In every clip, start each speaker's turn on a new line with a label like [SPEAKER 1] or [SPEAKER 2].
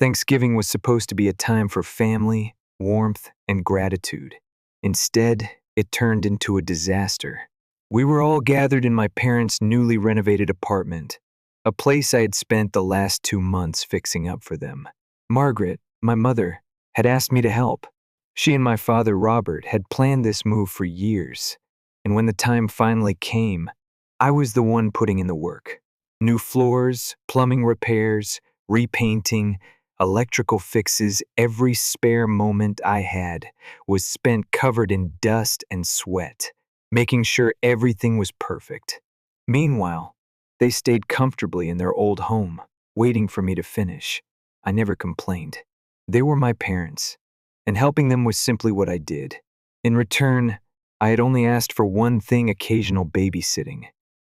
[SPEAKER 1] Thanksgiving was supposed to be a time for family, warmth, and gratitude. Instead, it turned into a disaster. We were all gathered in my parents' newly renovated apartment, a place I had spent the last 2 months fixing up for them. Margaret, my mother, had asked me to help. She and my father, Robert, had planned this move for years, and when the time finally came, I was the one putting in the work. New floors, plumbing repairs, repainting, electrical fixes. Every spare moment I had was spent covered in dust and sweat, making sure everything was perfect. Meanwhile, they stayed comfortably in their old home, waiting for me to finish. I never complained. They were my parents, and helping them was simply what I did. In return, I had only asked for one thing: occasional babysitting.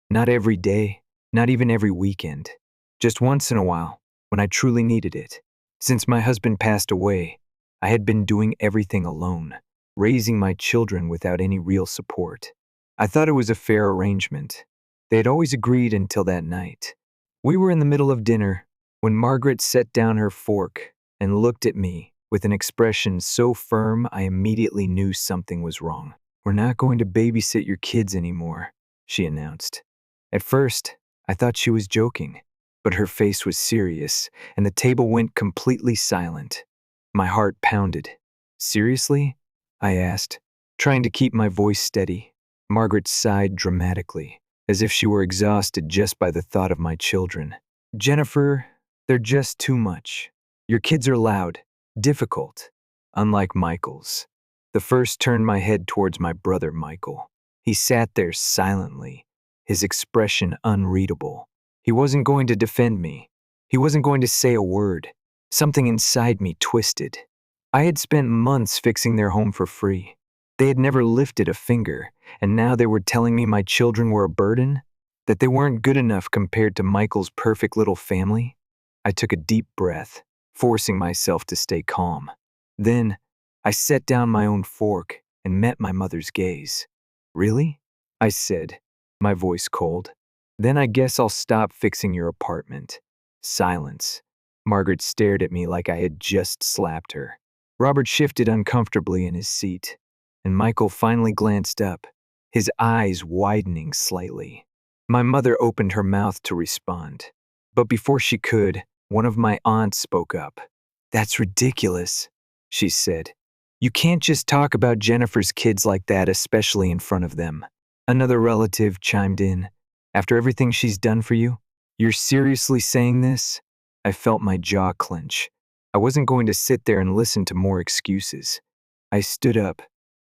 [SPEAKER 1] Not every day, not even every weekend. Just once in a while, when I truly needed it. Since my husband passed away, I had been doing everything alone, raising my children without any real support. I thought it was a fair arrangement. They had always agreed until that night. We were in the middle of dinner when Margaret set down her fork and looked at me with an expression so firm I immediately knew something was wrong. "We're not going to babysit your kids anymore," she announced. At first, I thought she was joking, but her face was serious, and the table went completely silent. My heart pounded. "Seriously?" I asked, trying to keep my voice steady. Margaret sighed dramatically, as if she were exhausted just by the thought of my children. "Jennifer, they're just too much. Your kids are loud, difficult, unlike Michael's." The first turned my head towards my brother Michael. He sat there silently, his expression unreadable. He wasn't going to defend me. He wasn't going to say a word. Something inside me twisted. I had spent months fixing their home for free. They had never lifted a finger, and now they were telling me my children were a burden? That they weren't good enough compared to Michael's perfect little family? I took a deep breath, forcing myself to stay calm. Then, I set down my own fork and met my mother's gaze. "Really?" I said, my voice cold. "Then I guess I'll stop fixing your apartment." Silence. Margaret stared at me like I had just slapped her. Robert shifted uncomfortably in his seat, and Michael finally glanced up, his eyes widening slightly. My mother opened her mouth to respond, but before she could, one of my aunts spoke up. "That's ridiculous," she said. "You can't just talk about Jennifer's kids like that, especially in front of them." Another relative chimed in. "After everything she's done for you? You're seriously saying this?" I felt my jaw clench. I wasn't going to sit there and listen to more excuses. I stood up.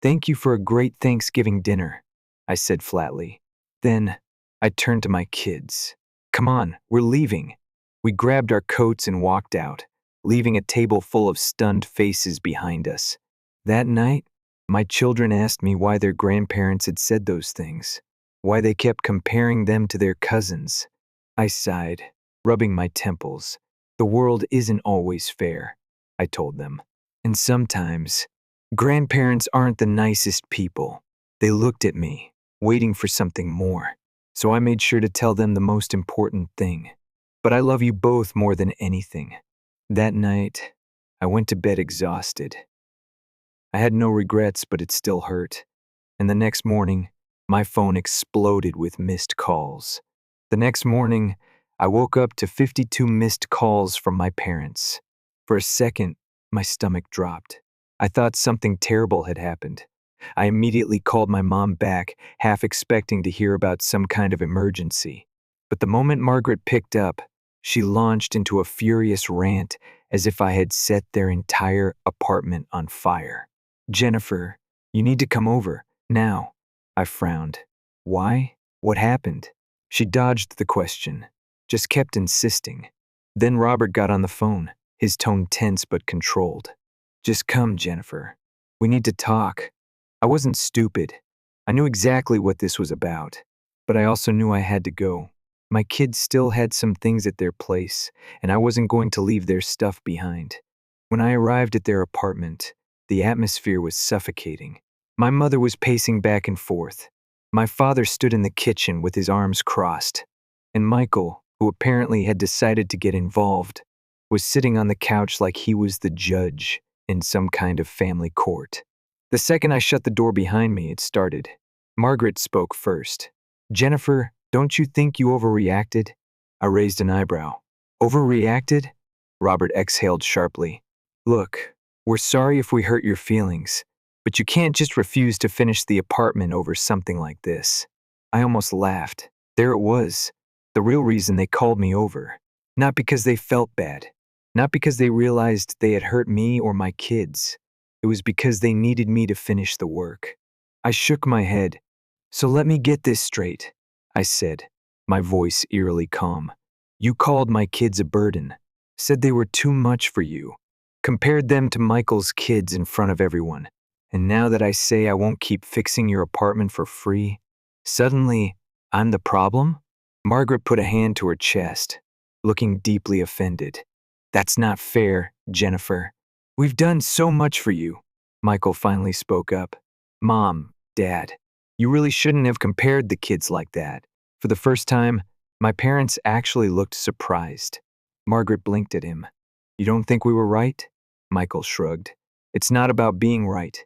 [SPEAKER 1] "Thank you for a great Thanksgiving dinner," I said flatly. Then, I turned to my kids. "Come on, we're leaving." We grabbed our coats and walked out, leaving a table full of stunned faces behind us. That night, my children asked me why their grandparents had said those things, why they kept comparing them to their cousins. I sighed, rubbing my temples. "The world isn't always fair," I told them. "And sometimes, grandparents aren't the nicest people." They looked at me, waiting for something more. So I made sure to tell them the most important thing. "But I love you both more than anything." That night, I went to bed exhausted. I had no regrets, but it still hurt. And the next morning, my phone exploded with missed calls. The next morning, I woke up to 52 missed calls from my parents. For a second, my stomach dropped. I thought something terrible had happened. I immediately called my mom back, half expecting to hear about some kind of emergency. But the moment Margaret picked up, she launched into a furious rant as if I had set their entire apartment on fire. "Jennifer, you need to come over, now." I frowned. "Why? What happened?" She dodged the question, just kept insisting. Then Robert got on the phone, his tone tense but controlled. "Just come, Jennifer. We need to talk." I wasn't stupid. I knew exactly what this was about, but I also knew I had to go. My kids still had some things at their place, and I wasn't going to leave their stuff behind. When I arrived at their apartment, the atmosphere was suffocating. My mother was pacing back and forth. My father stood in the kitchen with his arms crossed. And Michael, who apparently had decided to get involved, was sitting on the couch like he was the judge in some kind of family court. The second I shut the door behind me, it started. Margaret spoke first. "Jennifer, don't you think you overreacted?" I raised an eyebrow. "Overreacted?" Robert exhaled sharply. "Look, we're sorry if we hurt your feelings, but you can't just refuse to finish the apartment over something like this." I almost laughed. There it was, the real reason they called me over. Not because they felt bad, not because they realized they had hurt me or my kids. It was because they needed me to finish the work. I shook my head. "So let me get this straight," I said, my voice eerily calm. "You called my kids a burden, said they were too much for you, compared them to Michael's kids in front of everyone. And now that I say I won't keep fixing your apartment for free, suddenly I'm the problem?" Margaret put a hand to her chest, looking deeply offended. "That's not fair, Jennifer. We've done so much for you." Michael finally spoke up. "Mom, Dad, you really shouldn't have compared the kids like that." For the first time, my parents actually looked surprised. Margaret blinked at him. "You don't think we were right?" Michael shrugged. "It's not about being right.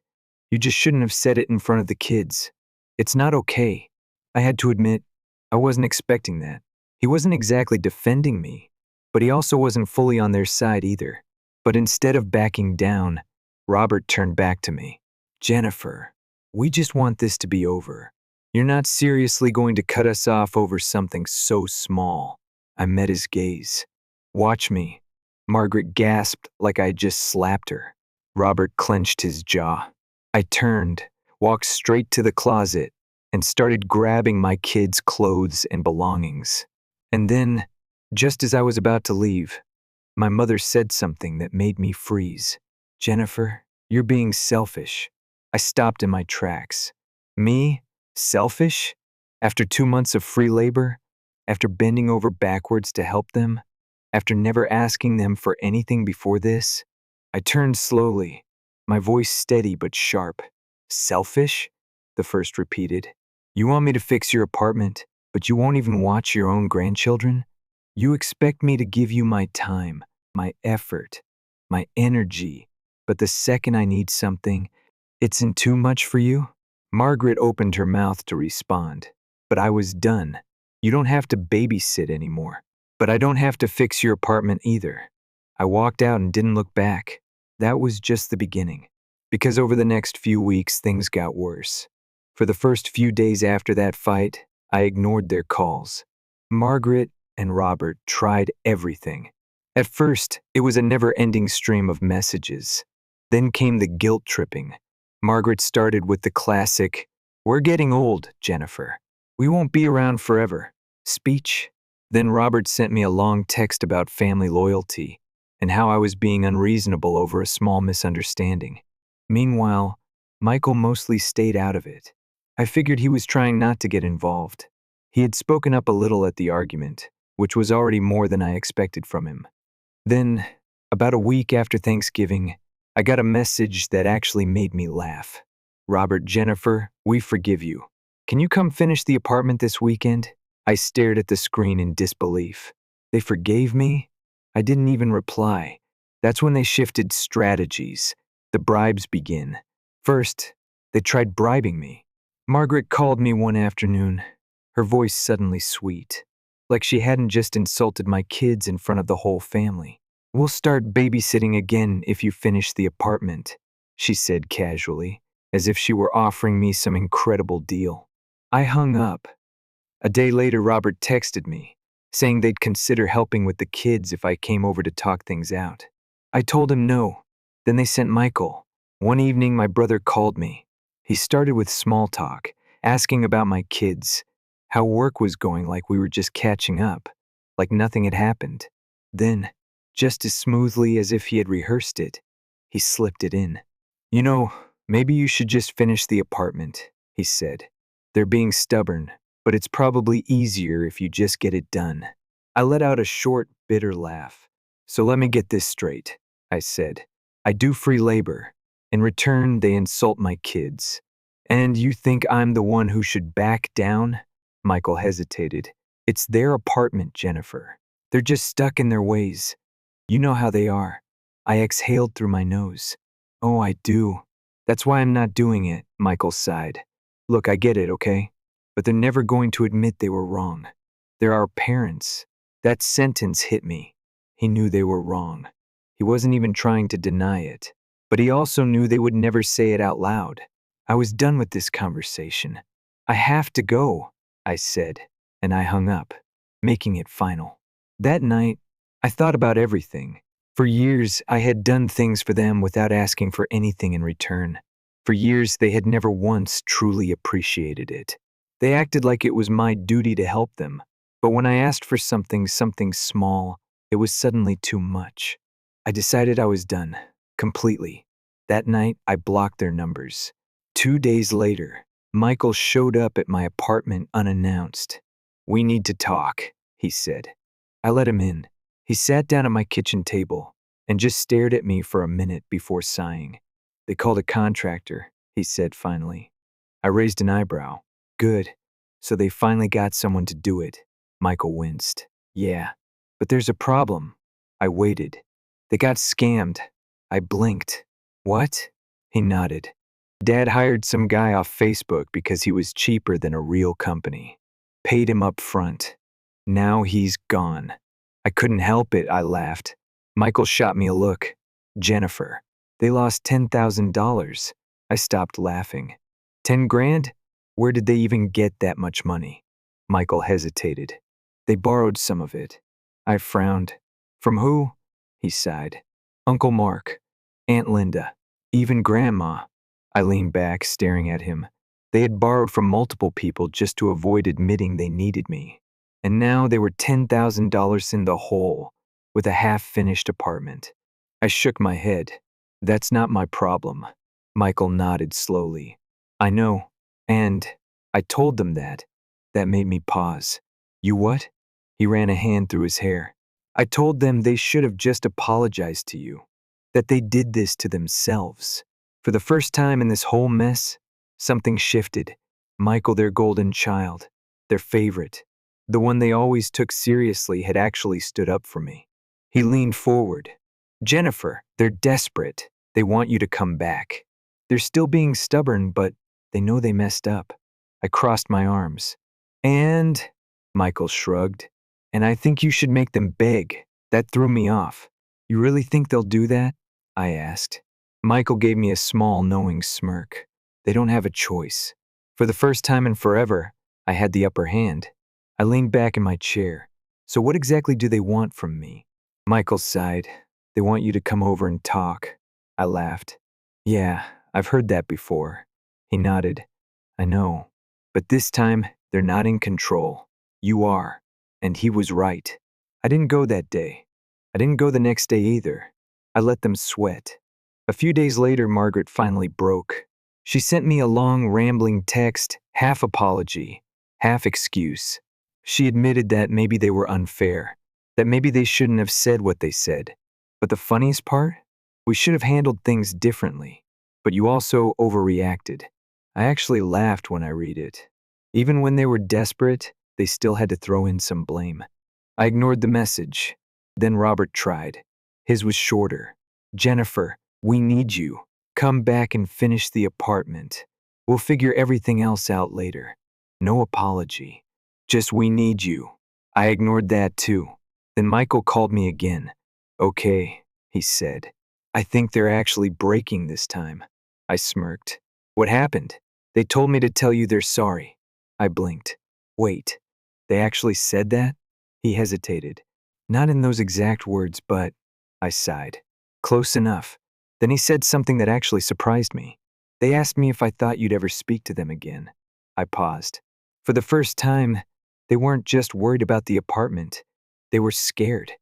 [SPEAKER 1] You just shouldn't have said it in front of the kids. It's not okay." I had to admit, I wasn't expecting that. He wasn't exactly defending me, but he also wasn't fully on their side either. But instead of backing down, Robert turned back to me. "Jennifer, we just want this to be over. You're not seriously going to cut us off over something so small." I met his gaze. "Watch me." Margaret gasped like I had just slapped her. Robert clenched his jaw. I turned, walked straight to the closet, and started grabbing my kids' clothes and belongings. And then, just as I was about to leave, my mother said something that made me freeze. "Jennifer, you're being selfish." I stopped in my tracks. Me? Selfish? After 2 months of free labor? After bending over backwards to help them? After never asking them for anything before this? I turned slowly, my voice steady but sharp. "Selfish?" the first repeated. "You want me to fix your apartment, but you won't even watch your own grandchildren? You expect me to give you my time, my effort, my energy, but the second I need something, it's in too much for you?" Margaret opened her mouth to respond, but I was done. "You don't have to babysit anymore, but I don't have to fix your apartment either." I walked out and didn't look back. That was just the beginning, because over the next few weeks, things got worse. For the first few days after that fight, I ignored their calls. Margaret and Robert tried everything. At first, it was a never-ending stream of messages. Then came the guilt tripping. Margaret started with the classic, "We're getting old, Jennifer. We won't be around forever" speech. Then Robert sent me a long text about family loyalty and how I was being unreasonable over a small misunderstanding. Meanwhile, Michael mostly stayed out of it. I figured he was trying not to get involved. He had spoken up a little at the argument, which was already more than I expected from him. Then, about a week after Thanksgiving, I got a message that actually made me laugh. "Robert, Jennifer, we forgive you. Can you come finish the apartment this weekend?" I stared at the screen in disbelief. They forgave me? I didn't even reply. That's when they shifted strategies. The bribes begin. First, they tried bribing me. Margaret called me one afternoon, her voice suddenly sweet, like she hadn't just insulted my kids in front of the whole family. "We'll start babysitting again if you finish the apartment," she said casually, as if she were offering me some incredible deal. I hung up. A day later, Robert texted me, saying they'd consider helping with the kids if I came over to talk things out. I told him no. Then they sent Michael. One evening, my brother called me. He started with small talk, asking about my kids, how work was going, like we were just catching up, like nothing had happened. Then, just as smoothly as if he had rehearsed it, he slipped it in. "You know, maybe you should just finish the apartment," he said. "They're being stubborn, but it's probably easier if you just get it done." I let out a short, bitter laugh. "So let me get this straight," I said. "I do free labor. In return, they insult my kids. And you think I'm the one who should back down?" Michael hesitated. "It's their apartment, Jennifer. They're just stuck in their ways. You know how they are. I exhaled through my nose. Oh, I do. That's why I'm not doing it, Michael sighed. Look, I get it, okay? But they're never going to admit they were wrong. They're our parents. That sentence hit me. He knew they were wrong. He wasn't even trying to deny it. But he also knew they would never say it out loud. I was done with this conversation. I have to go, I said, and I hung up, making it final. That night, I thought about everything. For years, I had done things for them without asking for anything in return. For years, they had never once truly appreciated it. They acted like it was my duty to help them. But when I asked for something small, it was suddenly too much. I decided I was done, completely. That night, I blocked their numbers. 2 days later, Michael showed up at my apartment unannounced. We need to talk, he said. I let him in. He sat down at my kitchen table and just stared at me for a minute before sighing. They called a contractor, he said finally. I raised an eyebrow. Good. So they finally got someone to do it. Michael winced. Yeah, but there's a problem. I waited. They got scammed. I blinked. What? He nodded. Dad hired some guy off Facebook because he was cheaper than a real company. Paid him up front. Now he's gone. I couldn't help it, I laughed. Michael shot me a look. Jennifer. They lost $10,000. I stopped laughing. 10 grand? Where did they even get that much money? Michael hesitated. They borrowed some of it. I frowned. From who? He sighed. Uncle Mark. Aunt Linda. Even Grandma. I leaned back, staring at him. They had borrowed from multiple people just to avoid admitting they needed me. And now they were $10,000 in the hole, with a half-finished apartment. I shook my head. That's not my problem. Michael nodded slowly. I know. And I told them that. That made me pause. You what? He ran a hand through his hair. I told them they should have just apologized to you. That they did this to themselves. For the first time in this whole mess, something shifted. Michael, their golden child, their favorite, the one they always took seriously, had actually stood up for me. He leaned forward. Jennifer, they're desperate. They want you to come back. They're still being stubborn, but they know they messed up. I crossed my arms. And, Michael shrugged, and I think you should make them beg. That threw me off. You really think they'll do that? I asked. Michael gave me a small, knowing smirk. They don't have a choice. For the first time in forever, I had the upper hand. I leaned back in my chair. So what exactly do they want from me? Michael sighed. They want you to come over and talk. I laughed. Yeah, I've heard that before. He nodded. I know. But this time, they're not in control. You are. And he was right. I didn't go that day. I didn't go the next day either. I let them sweat. A few days later, Margaret finally broke. She sent me a long, rambling text, half apology, half excuse. She admitted that maybe they were unfair, that maybe they shouldn't have said what they said. But the funniest part? We should have handled things differently. But you also overreacted. I actually laughed when I read it. Even when they were desperate, they still had to throw in some blame. I ignored the message. Then Robert tried. His was shorter. Jennifer, we need you. Come back and finish the apartment. We'll figure everything else out later. No apology. Just we need you. I ignored that too. Then Michael called me again. Okay, he said. I think they're actually breaking this time. I smirked. What happened? They told me to tell you they're sorry. I blinked. Wait, they actually said that? He hesitated. Not in those exact words, but I sighed. Close enough. Then he said something that actually surprised me. They asked me if I thought you'd ever speak to them again. I paused. For the first time, they weren't just worried about the apartment. They were scared.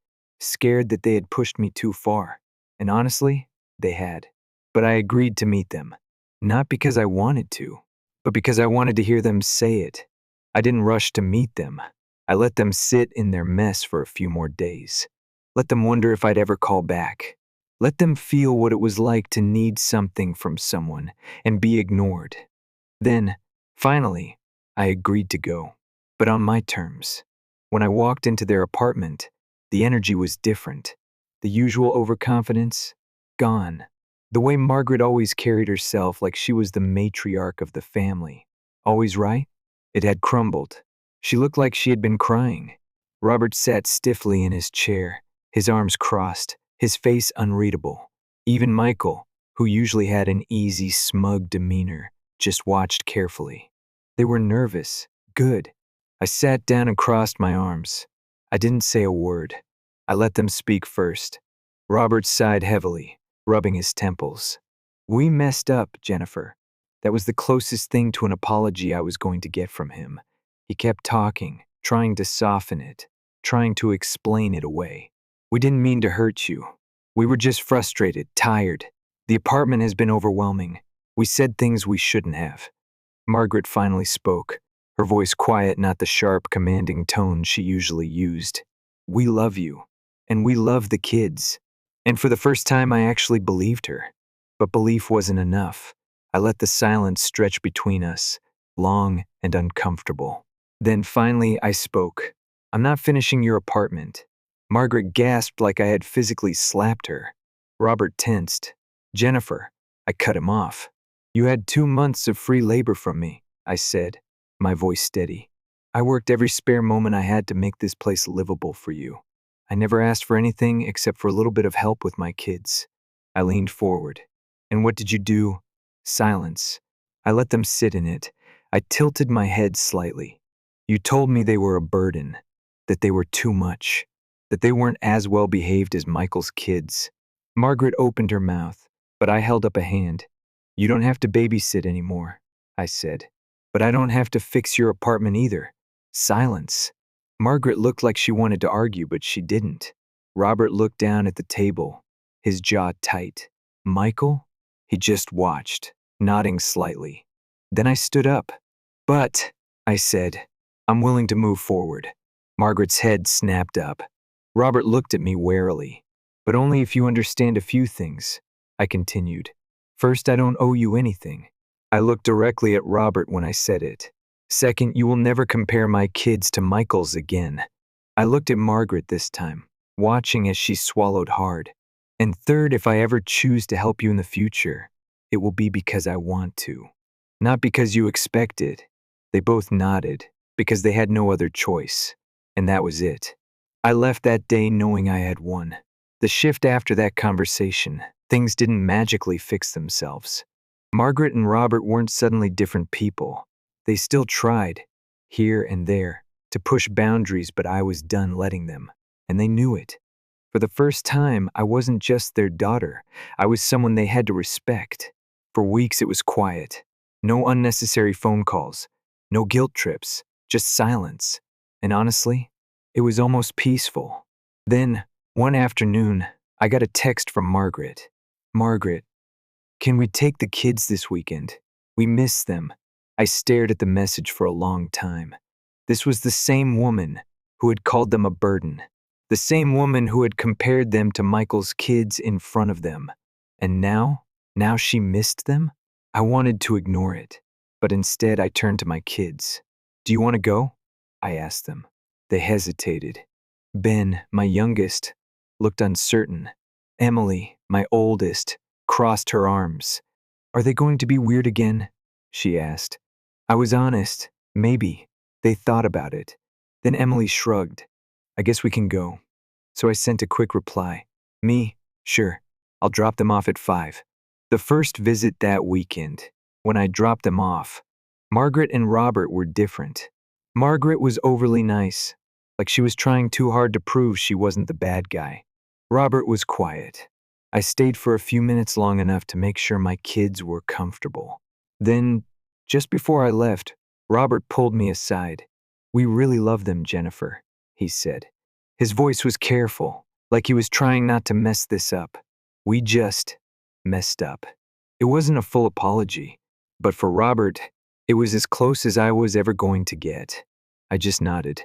[SPEAKER 1] Scared that they had pushed me too far. And honestly, they had. But I agreed to meet them. Not because I wanted to, but because I wanted to hear them say it. I didn't rush to meet them. I let them sit in their mess for a few more days. Let them wonder if I'd ever call back. Let them feel what it was like to need something from someone and be ignored. Then, finally, I agreed to go, but on my terms. When I walked into their apartment, the energy was different. The usual overconfidence? Gone. The way Margaret always carried herself like she was the matriarch of the family. Always right? It had crumbled. She looked like she had been crying. Robert sat stiffly in his chair, his arms crossed, his face unreadable. Even Michael, who usually had an easy, smug demeanor, just watched carefully. They were nervous. Good. I sat down and crossed my arms. I didn't say a word. I let them speak first. Robert sighed heavily, rubbing his temples. We messed up, Jennifer. That was the closest thing to an apology I was going to get from him. He kept talking, trying to soften it, trying to explain it away. We didn't mean to hurt you. We were just frustrated, tired. The apartment has been overwhelming. We said things we shouldn't have. Margaret finally spoke, her voice quiet, not the sharp, commanding tone she usually used. We love you, and we love the kids. And for the first time, I actually believed her. But belief wasn't enough. I let the silence stretch between us, long and uncomfortable. Then finally, I spoke. I'm not finishing your apartment. Margaret gasped like I had physically slapped her. Robert tensed. Jennifer, I cut him off. You had 2 months of free labor from me, I said, my voice steady. I worked every spare moment I had to make this place livable for you. I never asked for anything except for a little bit of help with my kids. I leaned forward. And what did you do? Silence. I let them sit in it. I tilted my head slightly. You told me they were a burden, that they were too much, that they weren't as well behaved as Michael's kids. Margaret opened her mouth, but I held up a hand. You don't have to babysit anymore, I said. But I don't have to fix your apartment either. Silence. Margaret looked like she wanted to argue, but she didn't. Robert looked down at the table, his jaw tight. Michael? He just watched, nodding slightly. Then I stood up. But, I said, I'm willing to move forward. Margaret's head snapped up. Robert looked at me warily. But only if you understand a few things, I continued. First, I don't owe you anything. I looked directly at Robert when I said it. Second, you will never compare my kids to Michael's again. I looked at Margaret this time, watching as she swallowed hard. And third, if I ever choose to help you in the future, it will be because I want to. Not because you expect it. They both nodded, because they had no other choice. And that was it. I left that day knowing I had won. The shift after that conversation, things didn't magically fix themselves. Margaret and Robert weren't suddenly different people. They still tried, here and there, to push boundaries, but I was done letting them. And they knew it. For the first time, I wasn't just their daughter. I was someone they had to respect. For weeks it was quiet. No unnecessary phone calls. No guilt trips. Just silence. And honestly, it was almost peaceful. Then, one afternoon, I got a text from Margaret. Margaret, can we take the kids this weekend? We miss them. I stared at the message for a long time. This was the same woman who had called them a burden. The same woman who had compared them to Michael's kids in front of them. And now she missed them? I wanted to ignore it, but instead I turned to my kids. Do you want to go? I asked them. They hesitated. Ben, my youngest, looked uncertain. Emily, my oldest, crossed her arms. Are they going to be weird again? She asked. I was honest. Maybe. They thought about it. Then Emily shrugged. I guess we can go. So I sent a quick reply. Me? Sure. I'll drop them off at 5. The first visit that weekend, when I dropped them off, Margaret and Robert were different. Margaret was overly nice, like she was trying too hard to prove she wasn't the bad guy. Robert was quiet. I stayed for a few minutes, long enough to make sure my kids were comfortable. Then, just before I left, Robert pulled me aside. We really love them, Jennifer, he said. His voice was careful, like he was trying not to mess this up. We just messed up. It wasn't a full apology, but for Robert, it was as close as I was ever going to get. I just nodded.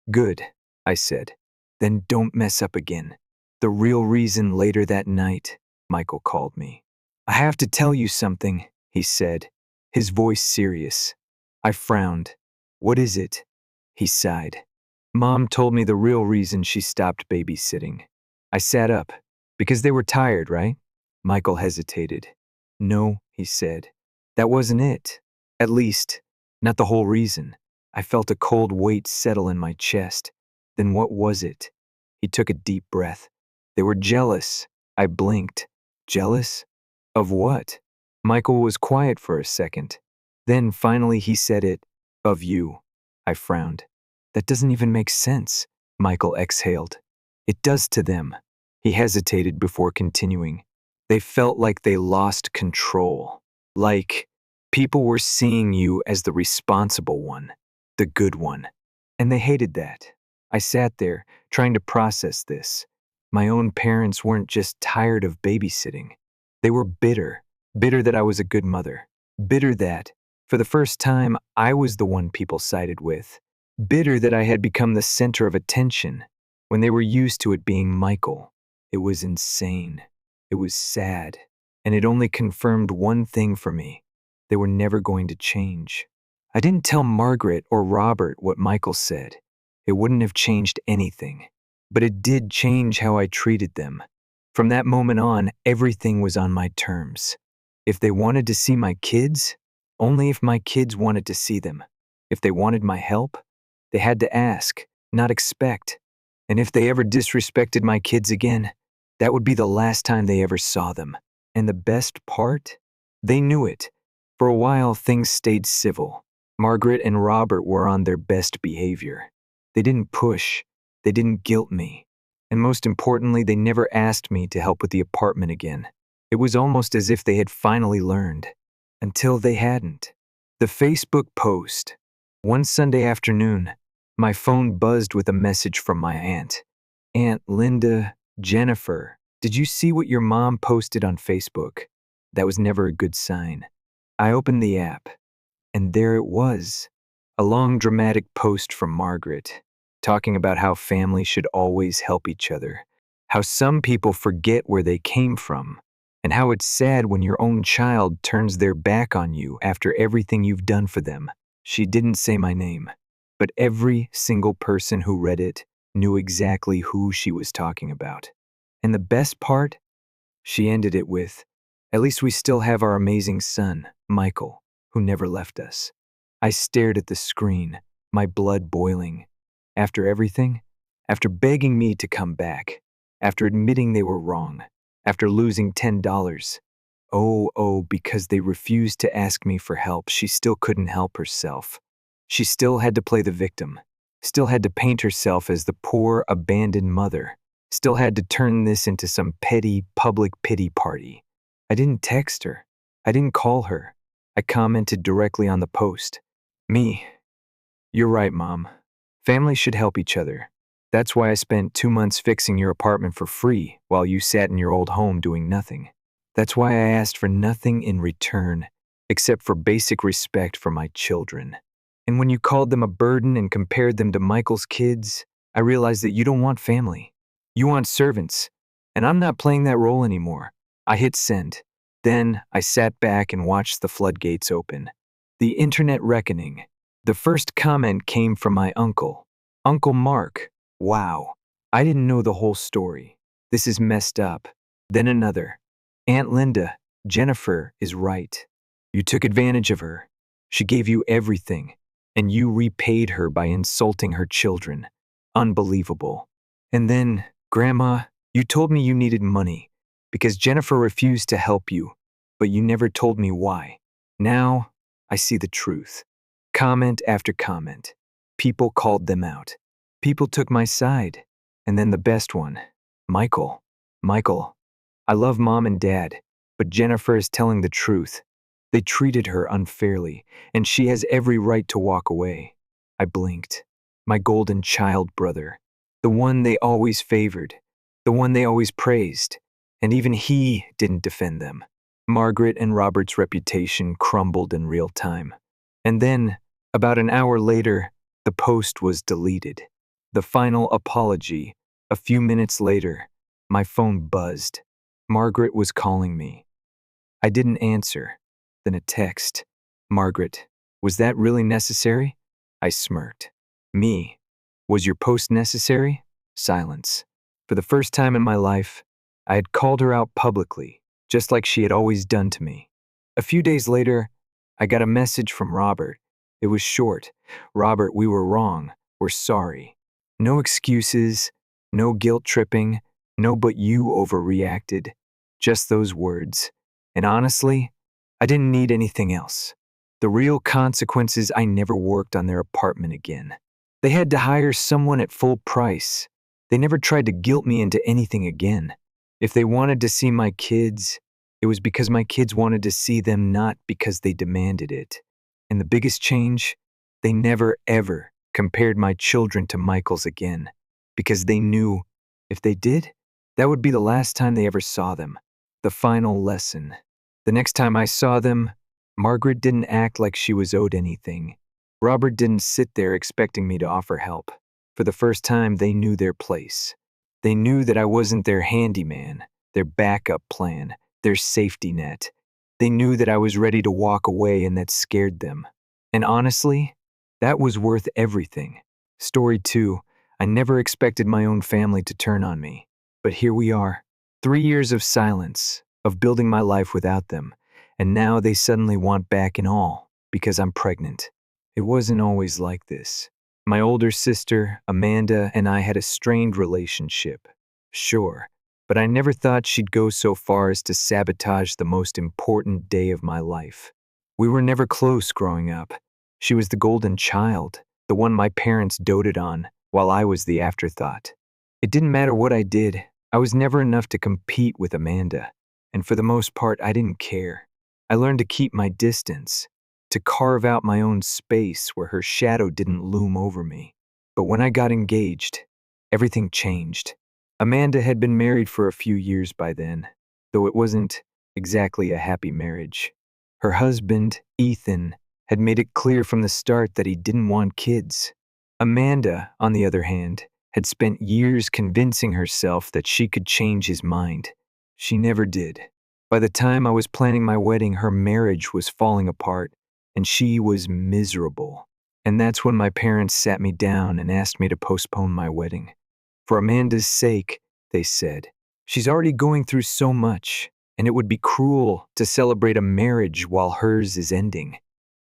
[SPEAKER 1] Good, I said. Then don't mess up again. The real reason later that night, Michael called me. I have to tell you something, he said, his voice serious. I frowned. What is it? He sighed. Mom told me the real reason she stopped babysitting. I sat up, Because they were tired, right? Michael hesitated. No, he said. That wasn't it. At least, not the whole reason. I felt a cold weight settle in my chest. Then what was it? He took a deep breath. They were jealous. I blinked. Jealous? Of what? Michael was quiet for a second. Then finally he said it. Of you. I frowned. That doesn't even make sense, Michael exhaled. It does to them. He hesitated before continuing. They felt like they lost control. Like people were seeing you as the responsible one, the good one. And they hated that. I sat there, trying to process this. My own parents weren't just tired of babysitting. They were bitter. Bitter that I was a good mother. Bitter that, for the first time, I was the one people sided with. Bitter that I had become the center of attention when they were used to it being Michael. It was insane. It was sad. And it only confirmed one thing for me. They were never going to change. I didn't tell Margaret or Robert what Michael said. It wouldn't have changed anything. But it did change how I treated them. From that moment on, everything was on my terms. If they wanted to see my kids, only if my kids wanted to see them. If they wanted my help, they had to ask, not expect. And if they ever disrespected my kids again, that would be the last time they ever saw them. And the best part? They knew it. For a while, things stayed civil. Margaret and Robert were on their best behavior. They didn't push. They didn't guilt me. And most importantly, they never asked me to help with the apartment again. It was almost as if they had finally learned. Until they hadn't. The Facebook post. One Sunday afternoon, my phone buzzed with a message from my aunt. Aunt Linda, Jennifer, did you see what your mom posted on Facebook? That was never a good sign. I opened the app, and there it was. A long dramatic post from Margaret, talking about how families should always help each other, how some people forget where they came from, and how it's sad when your own child turns their back on you after everything you've done for them. She didn't say my name, but every single person who read it knew exactly who she was talking about. And the best part? She ended it with, "At least we still have our amazing son, Michael, who never left us." I stared at the screen, my blood boiling. After everything? After begging me to come back, after admitting they were wrong, after losing $10. Because they refused to ask me for help, she still couldn't help herself. She still had to play the victim, still had to paint herself as the poor, abandoned mother, still had to turn this into some petty, public pity party. I didn't text her. I didn't call her. I commented directly on the post. Me. You're right, Mom. Families should help each other. That's why I spent 2 months fixing your apartment for free while you sat in your old home doing nothing. That's why I asked for nothing in return except for basic respect for my children. And when you called them a burden and compared them to Michael's kids, I realized that you don't want family. You want servants. And I'm not playing that role anymore. I hit send. Then I sat back and watched the floodgates open. The internet reckoning. The first comment came from my uncle. Uncle Mark. Wow. I didn't know the whole story. This is messed up. Then another. Aunt Linda, Jennifer is right. You took advantage of her. She gave you everything, and you repaid her by insulting her children. Unbelievable. And then, Grandma, you told me you needed money because Jennifer refused to help you, but you never told me why. Now, I see the truth. Comment after comment. People called them out. People took my side. And then the best one, Michael. Michael, I love Mom and Dad, but Jennifer is telling the truth. They treated her unfairly, and she has every right to walk away. I blinked. My golden child brother, the one they always favored, the one they always praised, and even he didn't defend them. Margaret and Robert's reputation crumbled in real time. And then, about an hour later, the post was deleted. The final apology. A few minutes later, my phone buzzed. Margaret was calling me. I didn't answer. Then a text. Margaret, was that really necessary? I smirked. Me. Was your post necessary? Silence. For the first time in my life, I had called her out publicly, just like she had always done to me. A few days later, I got a message from Robert. It was short. "Robert, we were wrong. We're sorry." No excuses, no guilt tripping, no "but you overreacted." Just those words. And honestly, I didn't need anything else. The real consequences: I never worked on their apartment again. They had to hire someone at full price. They never tried to guilt me into anything again. If they wanted to see my kids, it was because my kids wanted to see them, not because they demanded it. And the biggest change: they never, ever compared my children to Michael's again, because they knew if they did, that would be the last time they ever saw them. The final lesson. The next time I saw them, Margaret didn't act like she was owed anything. Robert didn't sit there expecting me to offer help. For the first time, they knew their place. They knew that I wasn't their handyman, their backup plan, their safety net. They knew that I was ready to walk away, and that scared them. And honestly, that was worth everything. Story 2. I never expected my own family to turn on me. But here we are. 3 years of silence, of building my life without them. And now they suddenly want back in all, because I'm pregnant. It wasn't always like this. My older sister, Amanda, and I had a strained relationship. Sure, but I never thought she'd go so far as to sabotage the most important day of my life. We were never close growing up. She was the golden child, the one my parents doted on, while I was the afterthought. It didn't matter what I did, I was never enough to compete with Amanda, and for the most part, I didn't care. I learned to keep my distance, to carve out my own space where her shadow didn't loom over me. But when I got engaged, everything changed. Amanda had been married for a few years by then, though it wasn't exactly a happy marriage. Her husband, Ethan, had made it clear from the start that he didn't want kids. Amanda, on the other hand, had spent years convincing herself that she could change his mind. She never did. By the time I was planning my wedding, her marriage was falling apart, and she was miserable. And that's when my parents sat me down and asked me to postpone my wedding. For Amanda's sake, they said. She's already going through so much, and it would be cruel to celebrate a marriage while hers is ending.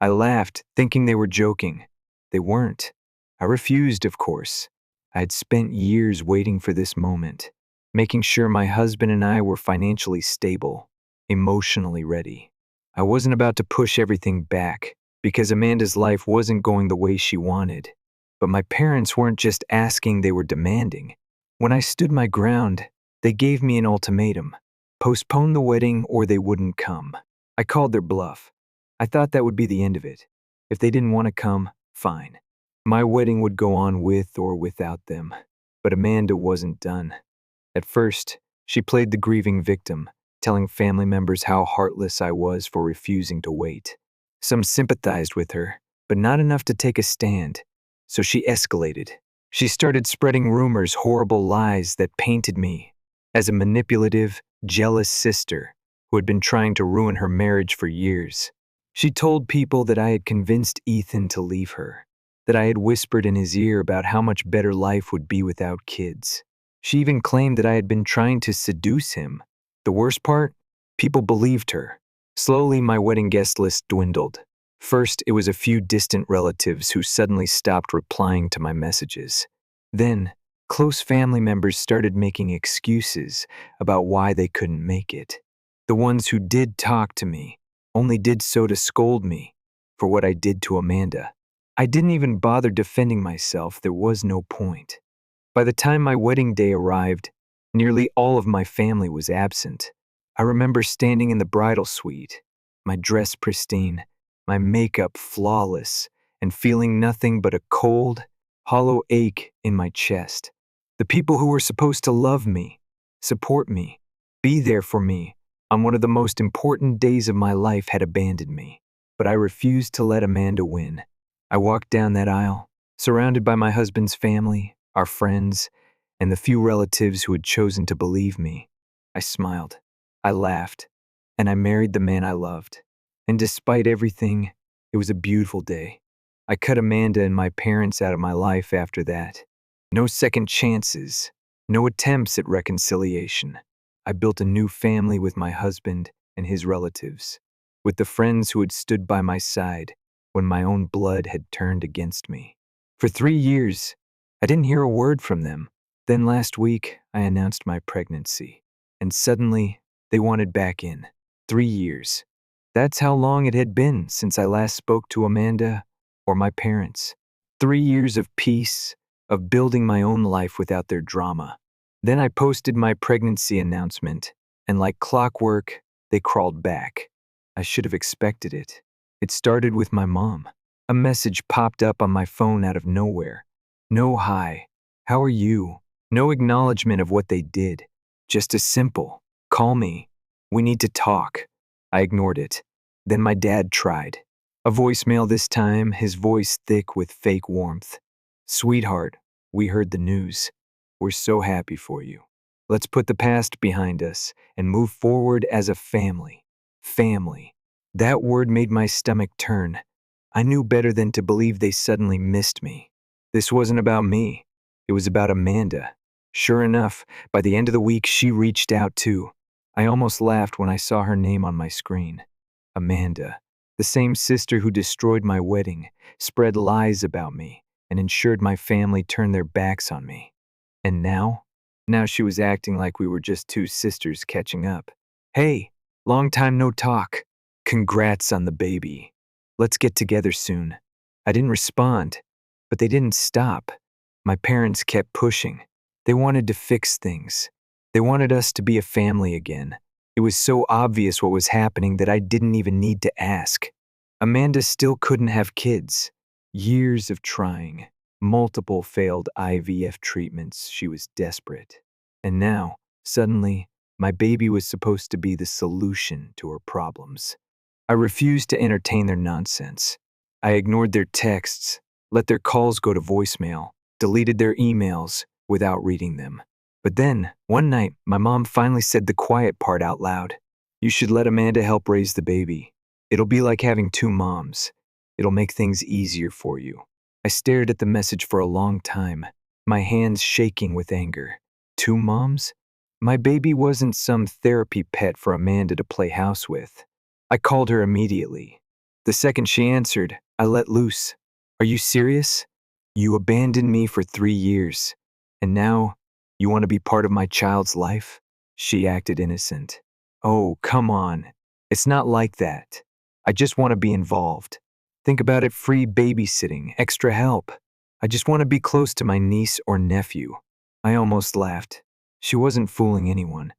[SPEAKER 1] I laughed, thinking they were joking. They weren't. I refused, of course. I had spent years waiting for this moment, making sure my husband and I were financially stable, emotionally ready. I wasn't about to push everything back, because Amanda's life wasn't going the way she wanted. But my parents weren't just asking, they were demanding. When I stood my ground, they gave me an ultimatum: postpone the wedding or they wouldn't come. I called their bluff. I thought that would be the end of it. If they didn't want to come, fine. My wedding would go on with or without them. But Amanda wasn't done. At first, she played the grieving victim, telling family members how heartless I was for refusing to wait. Some sympathized with her, but not enough to take a stand. So she escalated. She started spreading rumors, horrible lies that painted me as a manipulative, jealous sister who had been trying to ruin her marriage for years. She told people that I had convinced Ethan to leave her, that I had whispered in his ear about how much better life would be without kids. She even claimed that I had been trying to seduce him. The worst part? People believed her. Slowly, my wedding guest list dwindled. First, it was a few distant relatives who suddenly stopped replying to my messages. Then, close family members started making excuses about why they couldn't make it. The ones who did talk to me only did so to scold me for what I did to Amanda. I didn't even bother defending myself. There was no point. By the time my wedding day arrived, nearly all of my family was absent. I remember standing in the bridal suite, my dress pristine, my makeup flawless, and feeling nothing but a cold, hollow ache in my chest. The people who were supposed to love me, support me, be there for me on one of the most important days of my life had abandoned me. But I refused to let Amanda win. I walked down that aisle, surrounded by my husband's family, our friends, and the few relatives who had chosen to believe me. I smiled, I laughed, and I married the man I loved. And despite everything, it was a beautiful day. I cut Amanda and my parents out of my life after that. No second chances, no attempts at reconciliation. I built a new family with my husband and his relatives, with the friends who had stood by my side when my own blood had turned against me. For 3 years, I didn't hear a word from them. Then last week, I announced my pregnancy, and suddenly, they wanted back in. 3 years. That's how long it had been since I last spoke to Amanda or my parents. 3 years of peace, of building my own life without their drama. Then I posted my pregnancy announcement, and like clockwork, they crawled back. I should have expected it. It started with my mom. A message popped up on my phone out of nowhere. No hi, how are you? No acknowledgement of what they did. Just a simple, call me. We need to talk. I ignored it. Then my dad tried. A voicemail this time, his voice thick with fake warmth. Sweetheart, we heard the news. We're so happy for you. Let's put the past behind us and move forward as a family. Family. That word made my stomach turn. I knew better than to believe they suddenly missed me. This wasn't about me. It was about Amanda. Sure enough, by the end of the week, she reached out too. I almost laughed when I saw her name on my screen. Amanda, the same sister who destroyed my wedding, spread lies about me, and ensured my family turned their backs on me. And now? Now she was acting like we were just two sisters catching up. Hey, long time no talk. Congrats on the baby. Let's get together soon. I didn't respond, but they didn't stop. My parents kept pushing. They wanted to fix things. They wanted us to be a family again. It was so obvious what was happening that I didn't even need to ask. Amanda still couldn't have kids. Years of trying. Multiple failed IVF treatments. She was desperate. And now, suddenly, my baby was supposed to be the solution to her problems. I refused to entertain their nonsense. I ignored their texts, let their calls go to voicemail, deleted their emails without reading them. But then, one night, my mom finally said the quiet part out loud. You should let Amanda help raise the baby. It'll be like having two moms. It'll make things easier for you. I stared at the message for a long time, my hands shaking with anger. Two moms? My baby wasn't some therapy pet for Amanda to play house with. I called her immediately. The second she answered, I let loose. Are you serious? You abandoned me for 3 years, and now you want to be part of my child's life? She acted innocent. Oh, come on. It's not like that. I just want to be involved. Think about it, free babysitting, extra help. I just want to be close to my niece or nephew. I almost laughed. She wasn't fooling anyone.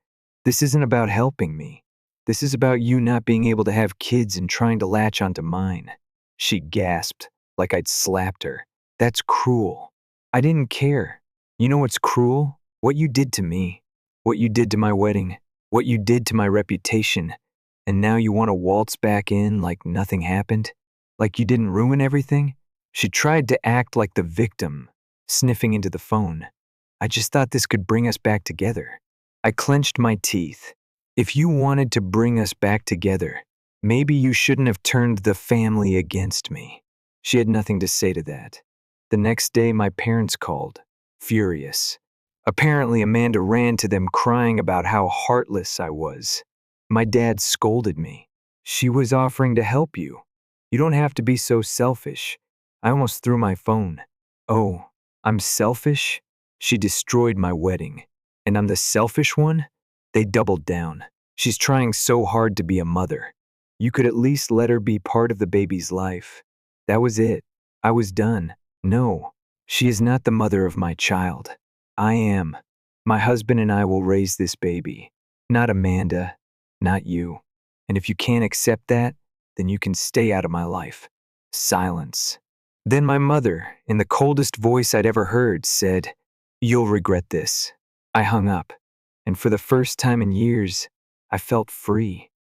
[SPEAKER 1] This isn't about helping me. This is about you not being able to have kids and trying to latch onto mine. She gasped, like I'd slapped her. That's cruel. I didn't care. You know what's cruel? What you did to me. What you did to my wedding. What you did to my reputation. And now you want to waltz back in like nothing happened? Like you didn't ruin everything? She tried to act like the victim, sniffing into the phone. I just thought this could bring us back together. I clenched my teeth. If you wanted to bring us back together, maybe you shouldn't have turned the family against me. She had nothing to say to that. The next day, my parents called, furious. Apparently, Amanda ran to them crying about how heartless I was. My dad scolded me. She was offering to help you. You don't have to be so selfish. I almost threw my phone. Oh, I'm selfish? She destroyed my wedding. And I'm the selfish one? They doubled down. She's trying so hard to be a mother. You could at least let her be part of the baby's life. That was it. I was done. No, she is not the mother of my child. I am. My husband and I will raise this baby. Not Amanda. Not you. And if you can't accept that, then you can stay out of my life. Silence. Then my mother, in the coldest voice I'd ever heard, said, You'll regret this. I hung up. And for the first time in years, I felt free.